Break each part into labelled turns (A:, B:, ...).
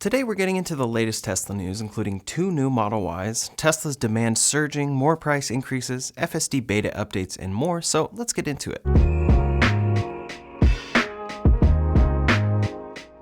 A: Today we're getting into the latest Tesla news, including 2 new Model Ys, Tesla's demand surging, more price increases, FSD beta updates, and more, so let's get into it.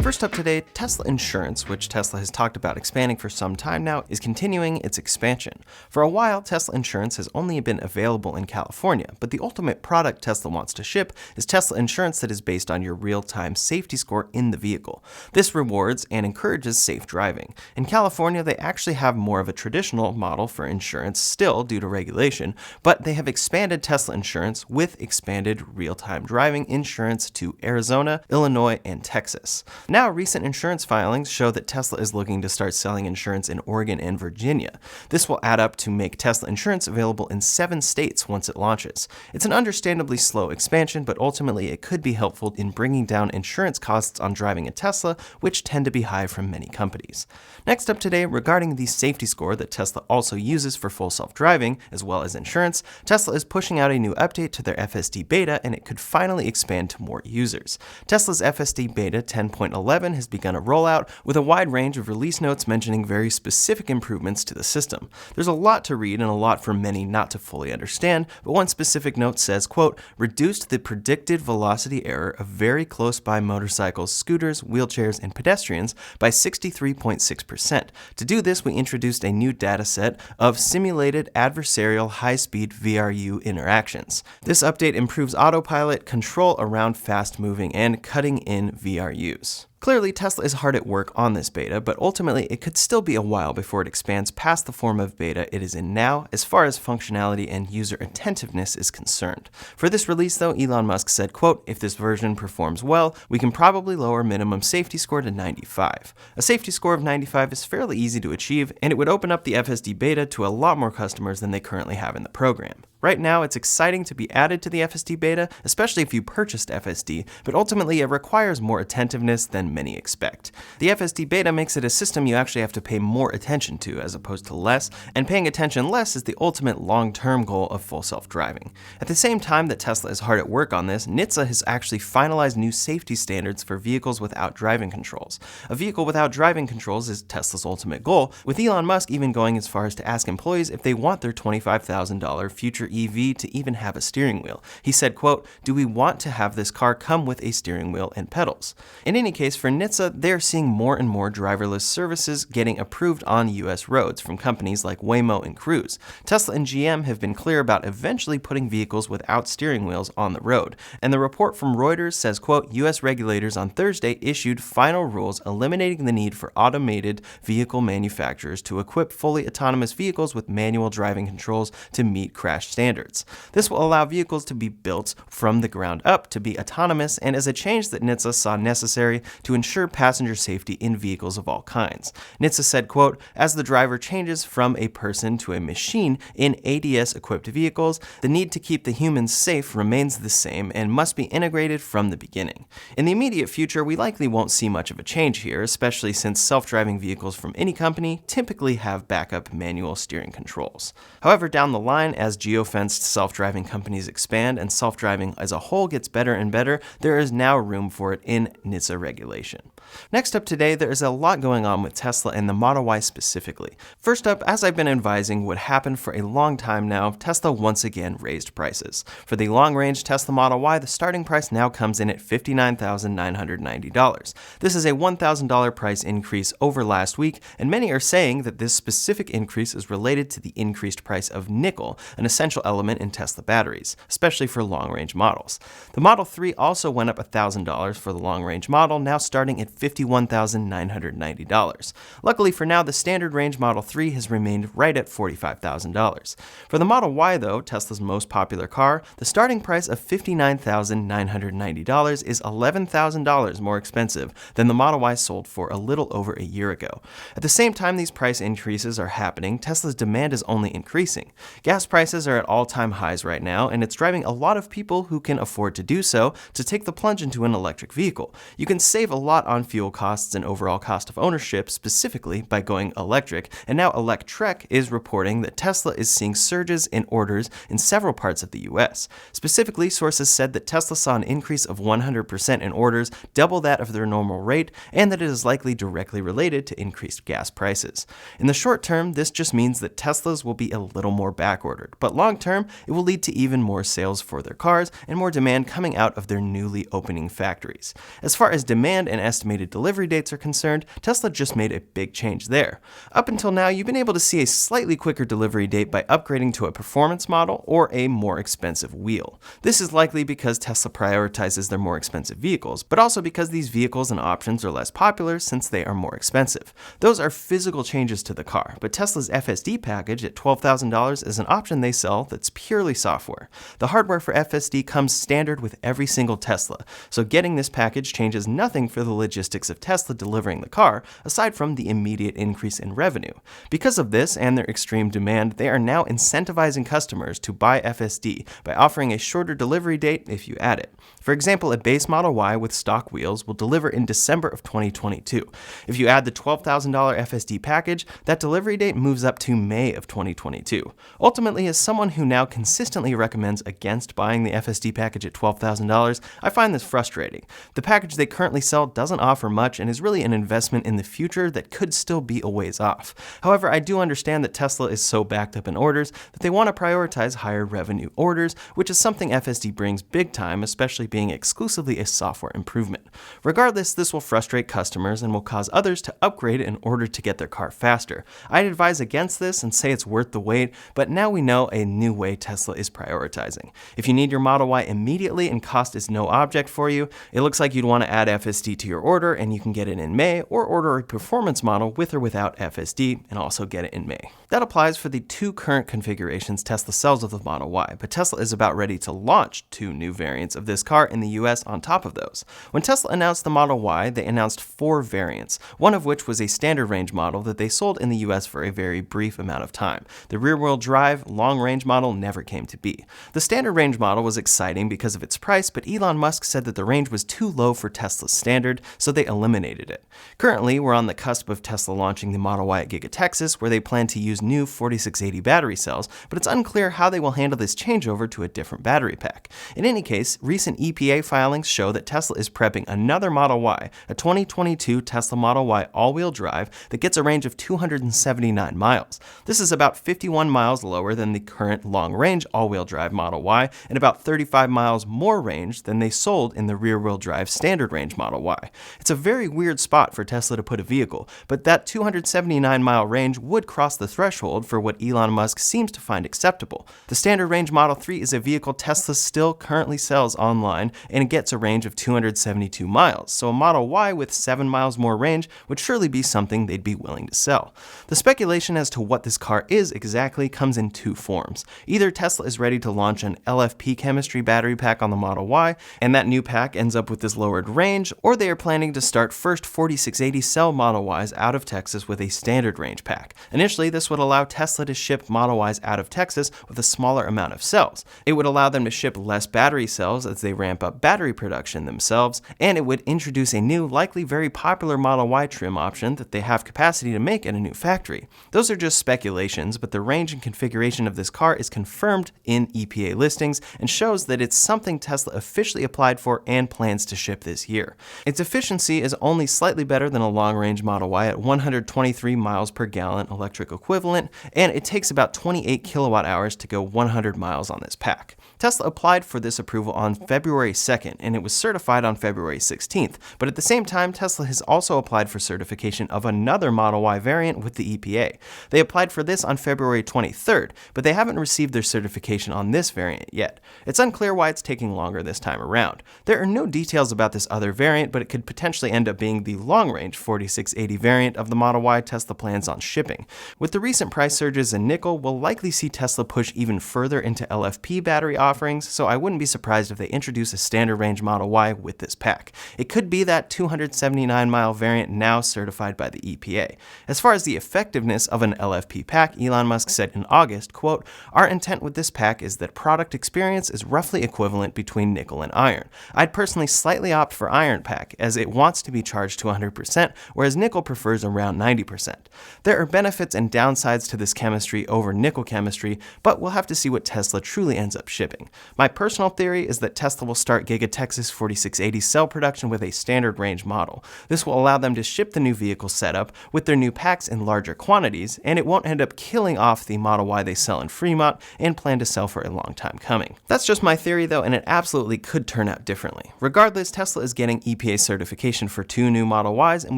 A: First up today, Tesla Insurance, which Tesla has talked about expanding for some time now, is continuing its expansion. For a while, Tesla Insurance has only been available in California, but the ultimate product Tesla wants to ship is Tesla Insurance that is based on your real-time safety score in the vehicle. This rewards and encourages safe driving. In California, they actually have more of a traditional model for insurance still due to regulation, but they have expanded Tesla Insurance with expanded real-time driving insurance to Arizona, Illinois, and Texas. Now, recent insurance filings show that Tesla is looking to start selling insurance in Oregon and Virginia. This will add up to make Tesla Insurance available in 7 states once it launches. It's an understandably slow expansion, but ultimately it could be helpful in bringing down insurance costs on driving a Tesla, which tend to be high from many companies. Next up today, regarding the safety score that Tesla also uses for full self-driving, as well as insurance, Tesla is pushing out a new update to their FSD beta, and it could finally expand to more users. Tesla's FSD beta 10.11 has begun a rollout with a wide range of release notes mentioning very specific improvements to the system. There's a lot to read and a lot for many not to fully understand, but one specific note says, quote, reduced the predicted velocity error of very close by motorcycles, scooters, wheelchairs, and pedestrians by 63.6%. To do this, we introduced a new data set of simulated adversarial high-speed VRU interactions. This update improves autopilot, control around fast-moving, and cutting-in VRUs. Clearly, Tesla is hard at work on this beta, but ultimately it could still be a while before it expands past the form of beta it is in now, as far as functionality and user attentiveness is concerned. For this release, though, Elon Musk said, quote, if this version performs well, we can probably lower minimum safety score to 95. A safety score of 95 is fairly easy to achieve, and it would open up the FSD beta to a lot more customers than they currently have in the program. Right now, it's exciting to be added to the FSD beta, especially if you purchased FSD, but ultimately it requires more attentiveness than many expect. The FSD beta makes it a system you actually have to pay more attention to as opposed to less, and paying attention less is the ultimate long-term goal of full self-driving. At the same time that Tesla is hard at work on this, NHTSA has actually finalized new safety standards for vehicles without driving controls. A vehicle without driving controls is Tesla's ultimate goal, with Elon Musk even going as far as to ask employees if they want their $25,000 future EV to even have a steering wheel. He said, quote, do we want to have this car come with a steering wheel and pedals? In any case, for NHTSA, they're seeing more and more driverless services getting approved on US roads from companies like Waymo and Cruise. Tesla and GM have been clear about eventually putting vehicles without steering wheels on the road. And the report from Reuters says, quote, US regulators on Thursday issued final rules eliminating the need for automated vehicle manufacturers to equip fully autonomous vehicles with manual driving controls to meet crash standards. This will allow vehicles to be built from the ground up to be autonomous and is a change that NHTSA saw necessary to ensure passenger safety in vehicles of all kinds. NHTSA said, quote, as the driver changes from a person to a machine in ADS-equipped vehicles, the need to keep the humans safe remains the same and must be integrated from the beginning. In the immediate future, we likely won't see much of a change here, especially since self-driving vehicles from any company typically have backup manual steering controls. However, down the line, as geofenced self-driving companies expand and self-driving as a whole gets better and better, there is now room for it in NHTSA regulation. Next up today, there is a lot going on with Tesla and the Model Y specifically. First up, as I've been advising would happen for a long time now, Tesla once again raised prices. For the long-range Tesla Model Y, the starting price now comes in at $59,990. This is a $1,000 price increase over last week, and many are saying that this specific increase is related to the increased price of nickel, an essential element in Tesla batteries, especially for long-range models. The Model 3 also went up $1,000 for the long-range model, now starting at $51,990. Luckily for now, the standard range Model 3 has remained right at $45,000. For the Model Y though, Tesla's most popular car, the starting price of $59,990 is $11,000 more expensive than the Model Y sold for a little over a year ago. At the same time these price increases are happening, Tesla's demand is only increasing. Gas prices are at all-time highs right now, and it's driving a lot of people who can afford to do so to take the plunge into an electric vehicle. You can save a lot on fuel costs and overall cost of ownership, specifically by going electric, and now Electrek is reporting that Tesla is seeing surges in orders in several parts of the US. Specifically, sources said that Tesla saw an increase of 100% in orders, double that of their normal rate, and that it is likely directly related to increased gas prices. In the short term, this just means that Teslas will be a little more backordered, but long term, it will lead to even more sales for their cars and more demand coming out of their newly opening factories. As far as demand and estimated delivery dates are concerned, Tesla just made a big change there. Up until now, you've been able to see a slightly quicker delivery date by upgrading to a performance model or a more expensive wheel. This is likely because Tesla prioritizes their more expensive vehicles, but also because these vehicles and options are less popular since they are more expensive. Those are physical changes to the car, but Tesla's FSD package at $12,000 is an option they sell that's purely software. The hardware for FSD comes standard with every single Tesla, so getting this package changes nothing for the logistics of Tesla delivering the car, aside from the immediate increase in revenue. Because of this and their extreme demand, they are now incentivizing customers to buy FSD by offering a shorter delivery date if you add it. For example, a base Model Y with stock wheels will deliver in December of 2022. If you add the $12,000 FSD package, that delivery date moves up to May of 2022. Ultimately, as someone who now consistently recommends against buying the FSD package at $12,000, I find this frustrating. The package they currently sell doesn't offer much and is really an investment in the future that could still be a ways off. However, I do understand that Tesla is so backed up in orders that they want to prioritize higher revenue orders, which is something FSD brings big time, especially being exclusively a software improvement. Regardless, this will frustrate customers and will cause others to upgrade in order to get their car faster. I'd advise against this and say it's worth the wait, but now we know a new way Tesla is prioritizing. If you need your Model Y immediately and cost is no object for you, it looks like you'd want to add FSD to your order and you can get it in May, or order a performance model with or without FSD and also get it in May. That applies for the two current configurations Tesla sells of the Model Y, but Tesla is about ready to launch two new variants of this car in the US on top of those. When Tesla announced the Model Y, they announced 4 variants, one of which was a standard range model that they sold in the US for a very brief amount of time. The rear-wheel drive, long-range model never came to be. The standard range model was exciting because of its price, but Elon Musk said that the range was too low for Tesla's standard, so they eliminated it. Currently, we're on the cusp of Tesla launching the Model Y at Giga Texas, where they plan to use new 4680 battery cells, but it's unclear how they will handle this changeover to a different battery pack. In any case, recent EPA filings show that Tesla is prepping another Model Y, a 2022 Tesla Model Y all-wheel drive that gets a range of 279 miles. This is about 51 miles lower than the current long-range all-wheel drive Model Y and about 35 miles more range than they sold in the rear-wheel drive standard range Model Y. It's a very weird spot for Tesla to put a vehicle, but that 279-mile range would cross the threshold for what Elon Musk seems to find acceptable. The standard range Model 3 is a vehicle Tesla still currently sells online, and it gets a range of 272 miles, so a Model Y with 7 miles more range would surely be something they'd be willing to sell. The speculation as to what this car is exactly comes in two forms. Either Tesla is ready to launch an LFP chemistry battery pack on the Model Y, and that new pack ends up with this lowered range, or they are planning to start first 4680 cell Model Ys out of Texas with a standard range pack. Initially, this would allow Tesla to ship Model Ys out of Texas with a smaller amount of cells. It would allow them to ship less battery cells as they ramp up battery production themselves, and it would introduce a new, likely very popular Model Y trim option that they have capacity to make at a new factory. Those are just speculations, but the range and configuration of this car is confirmed in EPA listings and shows that it's something Tesla officially applied for and plans to ship this year. Its efficiency is only slightly better than a long-range Model Y at 123 miles per gallon electric equivalent, and it takes about 28 kilowatt hours to go 100 miles on this pack. Tesla applied for this approval on February 2nd, and it was certified on February 16th, but at the same time, Tesla has also applied for certification of another Model Y variant with the EPA. They applied for this on February 23rd, but they haven't received their certification on this variant yet. It's unclear why it's taking longer this time around. There are no details about this other variant, but it could potentially end up being the long-range 4680 variant of the Model Y Tesla plans on shipping. With the recent price surges in nickel, we'll likely see Tesla push even further into LFP battery offerings, so I wouldn't be surprised if they introduce introduce a standard range Model Y with this pack. It could be that 279-mile variant now certified by the EPA. As far as the effectiveness of an LFP pack, Elon Musk said in August, quote, "Our intent with this pack is that product experience is roughly equivalent between nickel and iron. I'd personally slightly opt for iron pack, as it wants to be charged to 100%, whereas nickel prefers around 90%. There are benefits and downsides to this chemistry over nickel chemistry, but we'll have to see what Tesla truly ends up shipping. My personal theory is that Tesla will start Giga Texas 4680 cell production with a standard range model. This will allow them to ship the new vehicle setup with their new packs in larger quantities, and it won't end up killing off the Model Y they sell in Fremont and plan to sell for a long time coming." That's just my theory though, and it absolutely could turn out differently. Regardless, Tesla is getting EPA certification for 2 new Model Ys, and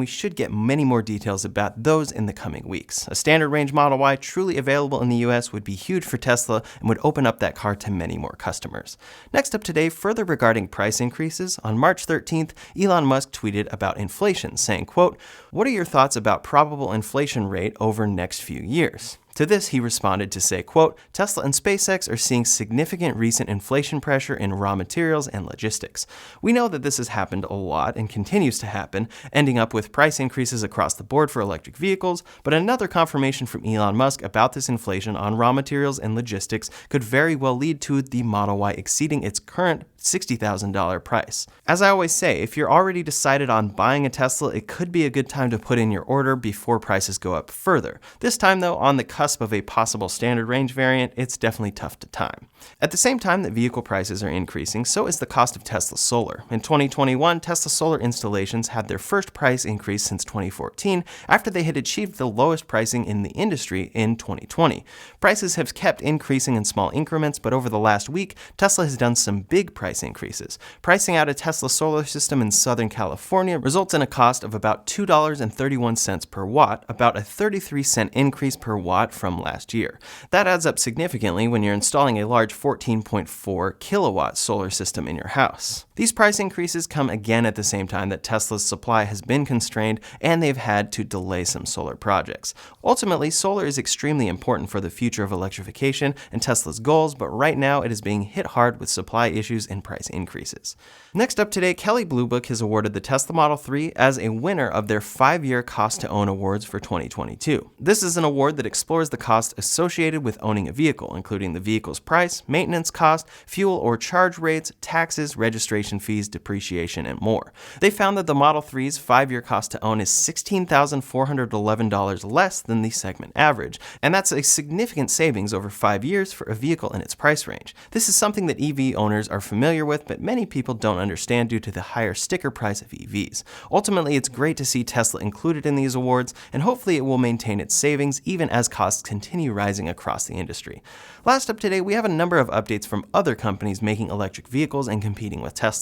A: we should get many more details about those in the coming weeks. A standard range Model Y truly available in the US would be huge for Tesla and would open up that car to many more customers. Next up today, further regarding price increases, on March 13th, Elon Musk tweeted about inflation, saying, quote, "What are your thoughts about probable inflation rate over next few years?" To this, he responded to say, quote, "Tesla and SpaceX are seeing significant recent inflation pressure in raw materials and logistics. We know that this has happened a lot and continues to happen, ending up with price increases across the board for electric vehicles, but another confirmation from Elon Musk about this inflation on raw materials and logistics could very well lead to the Model Y exceeding its current $60,000 price. As I always say, if you're already decided on buying a Tesla, it could be a good time to put in your order before prices go up further. This time though, on the cusp of a possible standard range variant, it's definitely tough to time. At the same time that vehicle prices are increasing, so is the cost of Tesla solar. In 2021, Tesla solar installations had their first price increase since 2014 after they had achieved the lowest pricing in the industry in 2020. Prices have kept increasing in small increments, but over the last week, Tesla has done some big price increases. Pricing out a Tesla solar system in Southern California results in a cost of about $2.31 per watt, about a 33-cent increase per watt from last year. That adds up significantly when you're installing a large 14.4 kilowatt solar system in your house. These price increases come again at the same time that Tesla's supply has been constrained and they've had to delay some solar projects. Ultimately, solar is extremely important for the future of electrification and Tesla's goals, but right now it is being hit hard with supply issues and price increases. Next up today, Kelley Blue Book has awarded the Tesla Model 3 as a winner of their 5-year Cost to Own Awards for 2022. This is an award that explores the cost associated with owning a vehicle, including the vehicle's price, maintenance cost, fuel or charge rates, taxes, registration fees, depreciation, and more. They found that the Model 3's 5-year cost to own is $16,411 less than the segment average, and that's a significant savings over 5 years for a vehicle in its price range. This is something that EV owners are familiar with, but many people don't understand due to the higher sticker price of EVs. Ultimately, it's great to see Tesla included in these awards, and hopefully it will maintain its savings even as costs continue rising across the industry. Last up today, we have a number of updates from other companies making electric vehicles and competing with Tesla.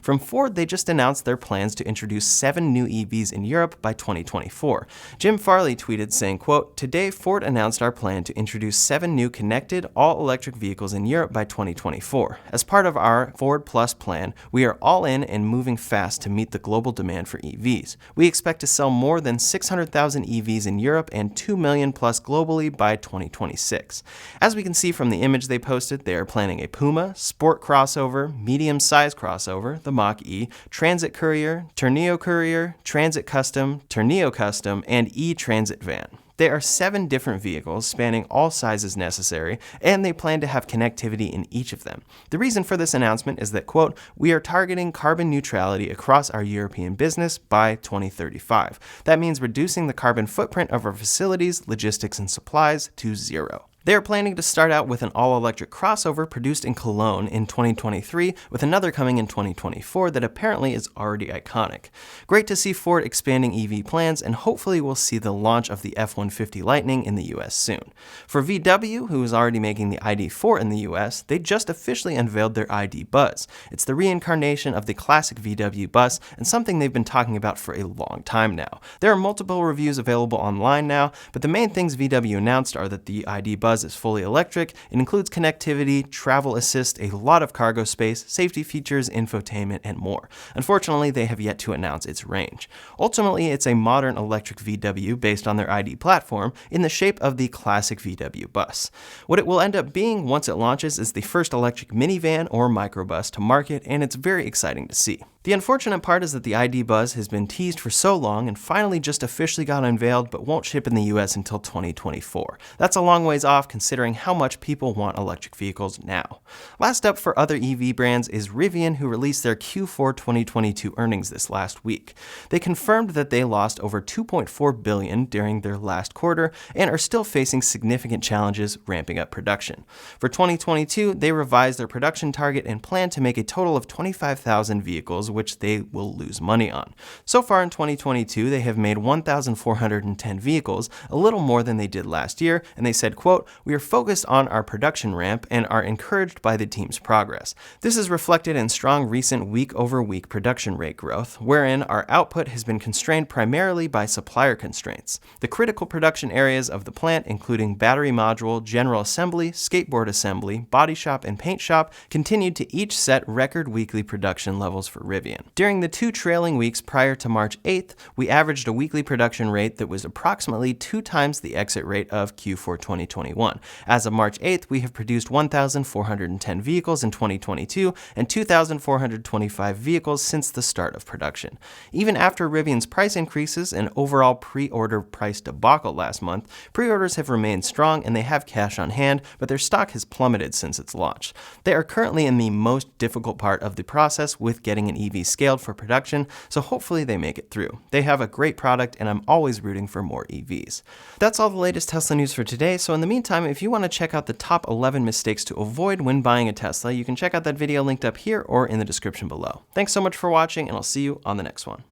A: From Ford, they just announced their plans to introduce 7 new EVs in Europe by 2024. Jim Farley tweeted saying, quote, "Today, Ford announced our plan to introduce 7 new connected, all-electric vehicles in Europe by 2024. As part of our Ford Plus plan, we are all in and moving fast to meet the global demand for EVs. We expect to sell more than 600,000 EVs in Europe and 2 million plus globally by 2026. As we can see from the image they posted, they are planning a Puma, Sport crossover, medium-size crossover, the Mach-E, Transit Courier, Tourneo Courier, Transit Custom, Tourneo Custom, and E-Transit van. There are 7 different vehicles spanning all sizes necessary, and they plan to have connectivity in each of them. The reason for this announcement is that, quote, "We are targeting carbon neutrality across our European business by 2035. That means reducing the carbon footprint of our facilities, logistics, and supplies to 0. They are planning to start out with an all-electric crossover produced in Cologne in 2023, with another coming in 2024 that apparently is already iconic. Great to see Ford expanding EV plans, and hopefully we'll see the launch of the F-150 Lightning in the US soon. For VW, who is already making the ID4 in the US, they just officially unveiled their ID Buzz. It's the reincarnation of the classic VW bus, and something they've been talking about for a long time now. There are multiple reviews available online now, but the main things VW announced are that the ID Buzz Buzz is fully electric. It includes connectivity, travel assist, a lot of cargo space, safety features, infotainment, and more. Unfortunately, they have yet to announce its range. Ultimately, it's a modern electric VW based on their ID platform in the shape of the classic VW bus. What it will end up being once it launches is the first electric minivan or microbus to market, and it's very exciting to see. The unfortunate part is that the ID Buzz has been teased for so long and finally just officially got unveiled but won't ship in the US until 2024. That's a long ways off considering how much people want electric vehicles now. Last up for other EV brands is Rivian, who released their Q4 2022 earnings this last week. They confirmed that they lost over $2.4 billion during their last quarter and are still facing significant challenges ramping up production. For 2022, they revised their production target and plan to make a total of 25,000 vehicles, which they will lose money on. So far in 2022, they have made 1,410 vehicles, a little more than they did last year, and they said, quote, "We are focused on our production ramp and are encouraged by the team's progress. This is reflected in strong recent week-over-week production rate growth, wherein our output has been constrained primarily by supplier constraints. The critical production areas of the plant, including battery module, general assembly, skateboard assembly, body shop, and paint shop, continued to each set record weekly production levels for Rivian. During the 2 trailing weeks prior to March 8th, we averaged a weekly production rate that was approximately 2 times the exit rate of Q4 2021. As of March 8th, we have produced 1,410 vehicles in 2022 and 2,425 vehicles since the start of production. Even after Rivian's price increases and overall pre-order price debacle last month, pre-orders have remained strong and they have cash on hand, but their stock has plummeted since its launch. They are currently in the most difficult part of the process with getting an EV scaled for production, so hopefully they make it through. They have a great product and I'm always rooting for more EVs. That's all the latest Tesla news for today, so in the meantime, if you want to check out the top 11 mistakes to avoid when buying a Tesla, you can check out that video linked up here or in the description below. Thanks so much for watching, and I'll see you on the next one.